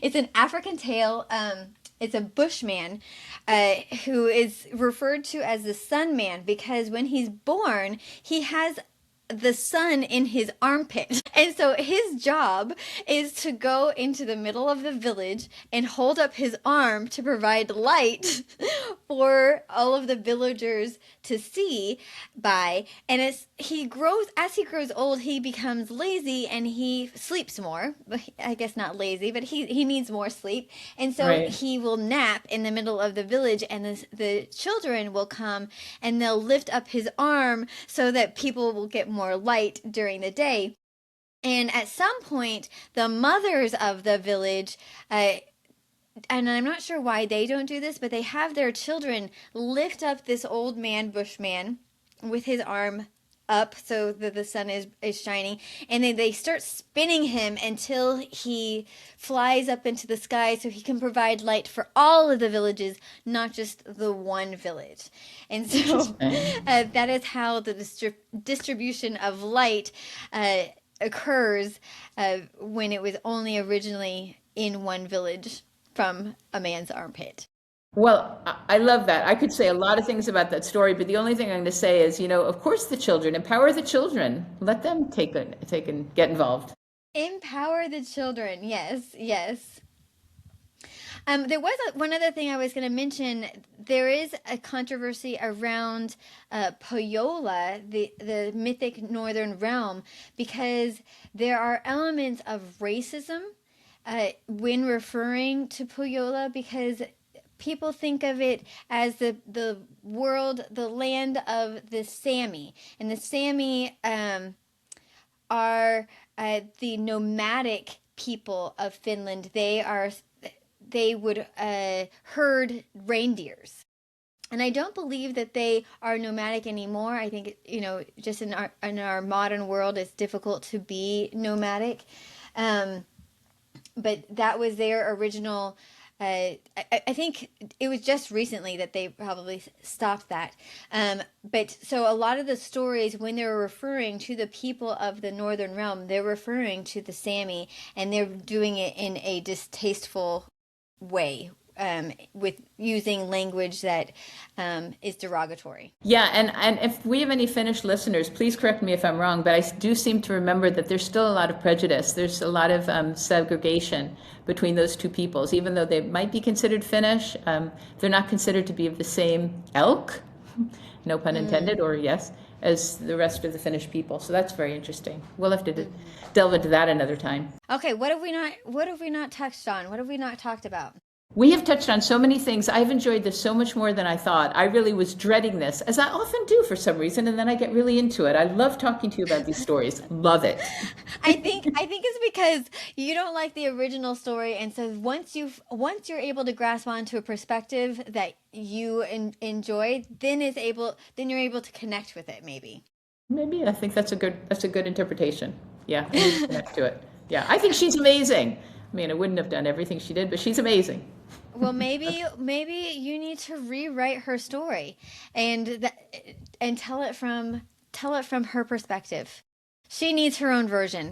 It's an African tale. It's a bushman who is referred to as the Sun Man because when he's born, he has the sun in his armpit. And so his job is to go into the middle of the village and hold up his arm to provide light for all of the villagers to see by. And as he grows old, he becomes lazy and he sleeps more. I guess not lazy, but he needs more sleep. And so Right. he will nap in the middle of the village, and the children will come and they'll lift up his arm so that people will get more light during the day. And at some point, the mothers of the village, and I'm not sure why they don't do this, but they have their children lift up this old man, bushman, with his arm up so that the sun is shining, and then they start spinning him until he flies up into the sky so he can provide light for all of the villages, not just the one village. And so Interesting. that is how the distribution of light occurs when it was only originally in one village from a man's armpit. Well, I love that. I could say a lot of things about that story, but the only thing I'm going to say is, of course, the children, empower the children. Let them take and get involved. Empower the children. Yes, yes. There was one other thing I was going to mention. There is a controversy around Poyola, the mythic northern realm, because there are elements of racism when referring to Poyola, because people think of it as the land of the Sami, and the Sami are the nomadic people of Finland. They would herd reindeers. And I don't believe that they are nomadic anymore. I think just in our modern world, it's difficult to be nomadic. Um, but that was their original. I think it was just recently that they probably stopped that. But so a lot of the stories, when they're referring to the people of the Northern Realm, they're referring to the Sami, and they're doing it in a distasteful way, with using language that is derogatory. Yeah, and if we have any Finnish listeners, please correct me if I'm wrong, but I do seem to remember that there's still a lot of prejudice. There's a lot of segregation between those two peoples. Even though they might be considered Finnish, they're not considered to be of the same elk, no pun intended, Mm. or yes, as the rest of the Finnish people. So that's very interesting. We'll have to Hmm. delve into that another time. Okay, what have we not touched on? What have we not talked about? We have touched on so many things. I've enjoyed this so much more than I thought. I really was dreading this, as I often do for some reason, and then I get really into it. I love talking to you about these stories. Love it. I think it's because you don't like the original story, and so once you're able to grasp onto a perspective that you enjoy, then you're able to connect with it, maybe. Maybe I think that's a good interpretation. Yeah, I need to connect to it. Yeah, I think she's amazing. I mean, I wouldn't have done everything she did, but she's amazing. Well, maybe you need to rewrite her story and and tell it from her perspective. She needs her own version.